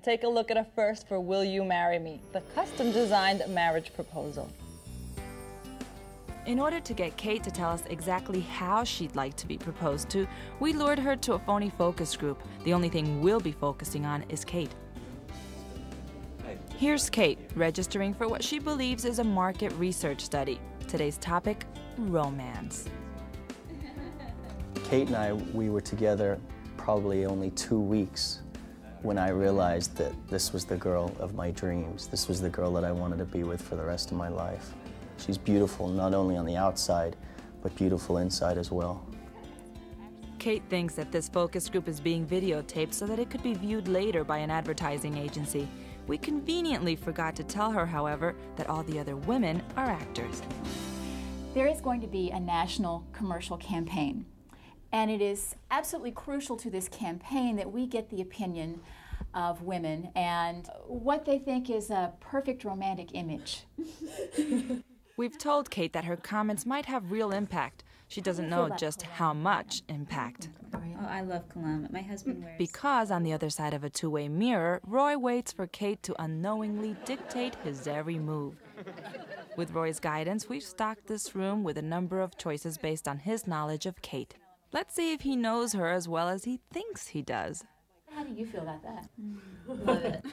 take a look at a first for Will You Marry Me, the custom-designed marriage proposal. In order to get Kate to tell us exactly how she'd like to be proposed to, we lured her to a Phony focus group. The only thing we'll be focusing on is Kate. Here's Kate, registering for what she believes is a market research study. Today's topic, romance. Kate and I, we were together probably only 2 weeks when I realized that this was the girl of my dreams. This was the girl that I wanted to be with for the rest of my life. She's beautiful not only on the outside, but beautiful inside as well. Kate thinks that this focus group is being videotaped so that it could be viewed later by an advertising agency. We conveniently forgot to tell her, however, that all the other women are actors. There is going to be a national commercial campaign, and it is absolutely crucial to this campaign that we get the opinion of women and what they think is a perfect romantic image. We've told Kate that her comments might have real impact. She doesn't know just how much impact. Oh, I love cologne. My husband wears. Because on the other side of a two-way mirror, Roy waits for Kate to unknowingly dictate his every move. With Roy's guidance, we've stocked this room with a number of choices based on his knowledge of Kate. Let's see if he knows her as well as he thinks he does. How do you feel about that? Love it.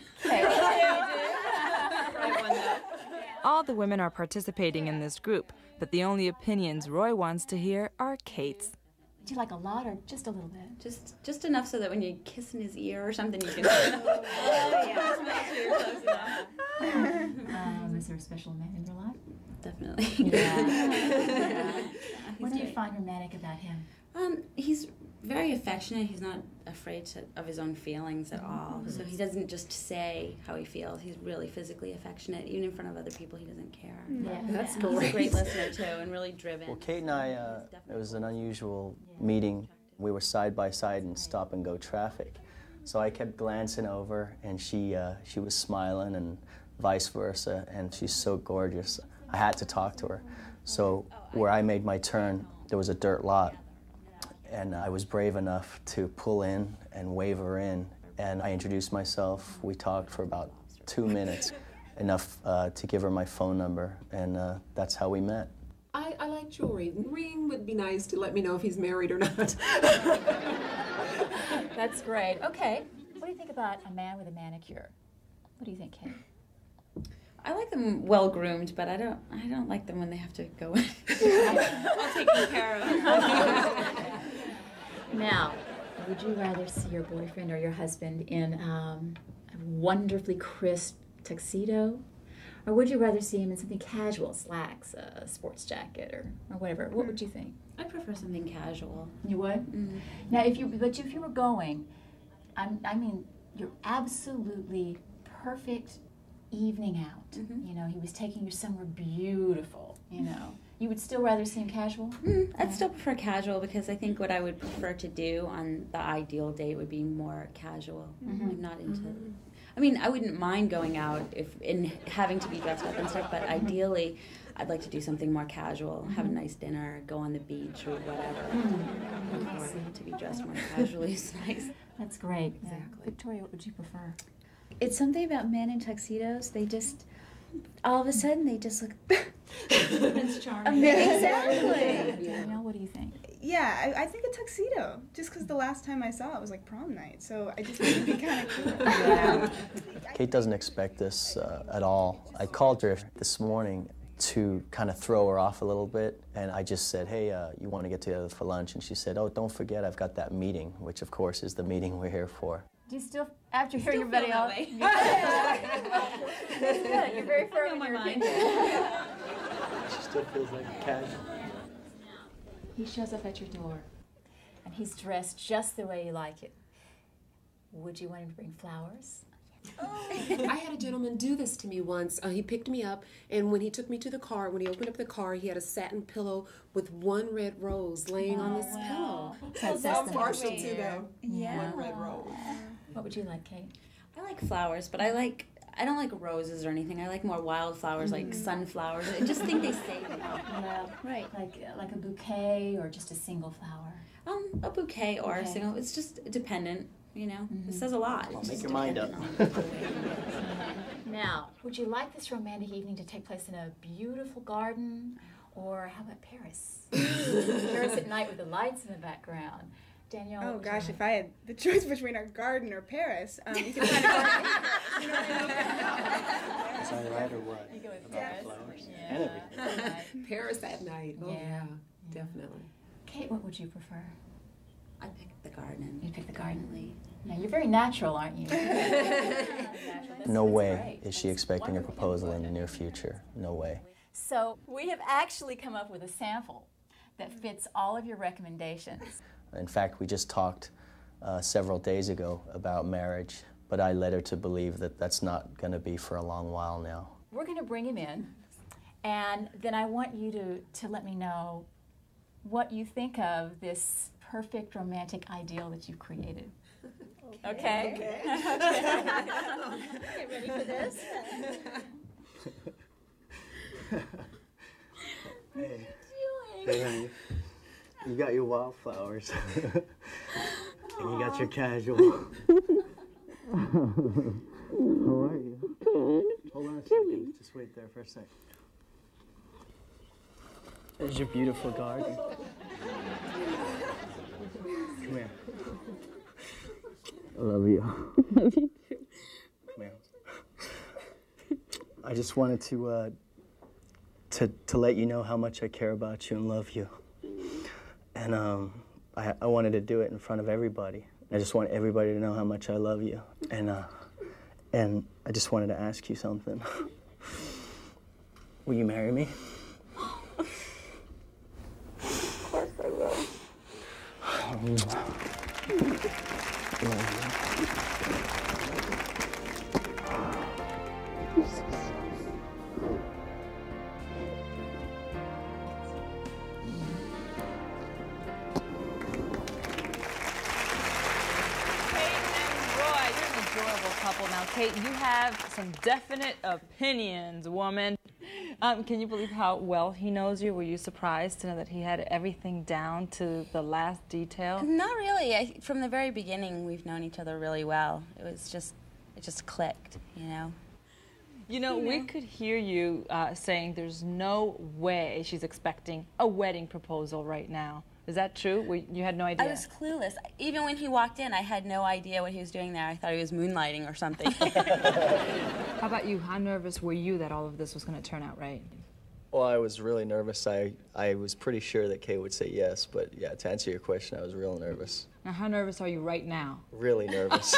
All the women are participating in this group, but the only opinions Roy wants to hear are Kate's. Would you like a lot or just a little bit? Just enough so that when you kiss in his ear or something, you can. Oh yeah, you're close enough. Is there a special man in your life? Definitely. Yeah. What do you find romantic about him? He's very affectionate. He's not afraid of his own feelings at all. So he doesn't just say how he feels. He's really physically affectionate. Even in front of other people, he doesn't care. Yeah, that's cool. He's a great listener, too, and really driven. Well, Kate and I, it was an unusual meeting. We were side by side in stop-and-go traffic. So I kept glancing over, and she was smiling, and vice versa, and she's so gorgeous. I had to talk to her. So where I made my turn, there was a dirt lot. And I was brave enough to pull in and wave her in. And I introduced myself. We talked for about 2 minutes, enough to give her my phone number, and that's how we met. I like jewelry. Ring would be nice to let me know if he's married or not. That's great. Okay, what do you think about a man with a manicure? What do you think, Kate? I like them well groomed, but I don't like them when they have to go in. All taken care of. Now, would you rather see your boyfriend or your husband in a wonderfully crisp tuxedo, or would you rather see him in something casual, slacks, a sports jacket, or whatever? What would you think? I prefer something casual. You would? Mm-hmm. Now, if you were going, I mean, your absolutely perfect evening out. Mm-hmm. You know, he was taking you somewhere beautiful. You know. You would still rather see him casual? I'd still prefer casual because I think what I would prefer to do on the ideal date would be more casual. Mm-hmm. I'm not into... Mm-hmm. I mean, I wouldn't mind going out and having to be dressed up and stuff, but ideally, I'd like to do something more casual, have a nice dinner, go on the beach or whatever. To be dressed more casually is nice. That's great. Exactly. Victoria, what would you prefer? It's something about men in tuxedos. They just... all of a sudden, they just look... Prince Charming. Exactly. Danielle, what do you think? Yeah, I think a tuxedo, just because the last time I saw it was like prom night, so I just think it'd be kind of cool. Yeah. Kate doesn't expect this at all. I called her this morning to kind of throw her off a little bit, and I just said, hey, you want to get together for lunch? And she said, oh, don't forget, I've got that meeting, which of course is the meeting we're here for. Do you still, after hearing everybody else? That's good. You're very firm in your opinion. She still feels like casual. He shows up at your door, and he's dressed just the way you like it. Would you want him to bring flowers? I had a gentleman do this to me once. He picked me up, and when he took me to the car, when he opened up the car, he had a satin pillow with one red rose laying on this pillow. That's partial to them. Yeah. One red rose. What would you like, Kate? I like flowers, but I don't like roses or anything. I like more wildflowers, like sunflowers. I just think they say them. Yeah, right. Like a bouquet or just a single flower? A bouquet or a single. It's just dependent. You know, it says a lot. Well, make your mind up. Now, would you like this romantic evening to take place in a beautiful garden, or how about Paris? Paris at night with the lights in the background. Danielle. Oh gosh, if I had the choice between a garden or Paris, you can find a garden. You know what I mean? Is that right or what? You go with About Paris. flowers Yeah. and everything. Paris at night. Oh, Yeah. yeah, definitely. Kate, what would you prefer? I picked the garden. You pick the garden. Now, you're very natural, aren't you? No way is she expecting a proposal in the near future. No way. So we have actually come up with a sample that fits all of your recommendations. In fact, we just talked several days ago about marriage, but I led her to believe that that's not going to be for a long while now. We're going to bring him in, and then I want you to let me know what you think of this perfect romantic ideal that you've created. Okay? Get ready for this? Hey, honey, you got your wildflowers, and you got your casual. How are you? Hold on a second. Just wait there for a sec. There's your beautiful garden. Come here. I love you. Love you too. Come here. I just wanted to let you know how much I care about you and love you. And I wanted to do it in front of everybody. I just want everybody to know how much I love you. And I just wanted to ask you something. Will you marry me? Of course I will. Couple. Now, Kate, you have some definite opinions, woman. Can you believe how well he knows you? Were you surprised to know that he had everything down to the last detail? Not really. From the very beginning, we've known each other really well. It just clicked, you know? You know, we could hear you saying there's no way she's expecting a wedding proposal right now. Is that true? You had no idea? I was clueless. Even when he walked in, I had no idea what he was doing there. I thought he was moonlighting or something. How about you? How nervous were you that all of this was going to turn out right? Well, I was really nervous. I was pretty sure that Kay would say yes, but yeah, to answer your question, I was real nervous. Now, how nervous are you right now? Really nervous.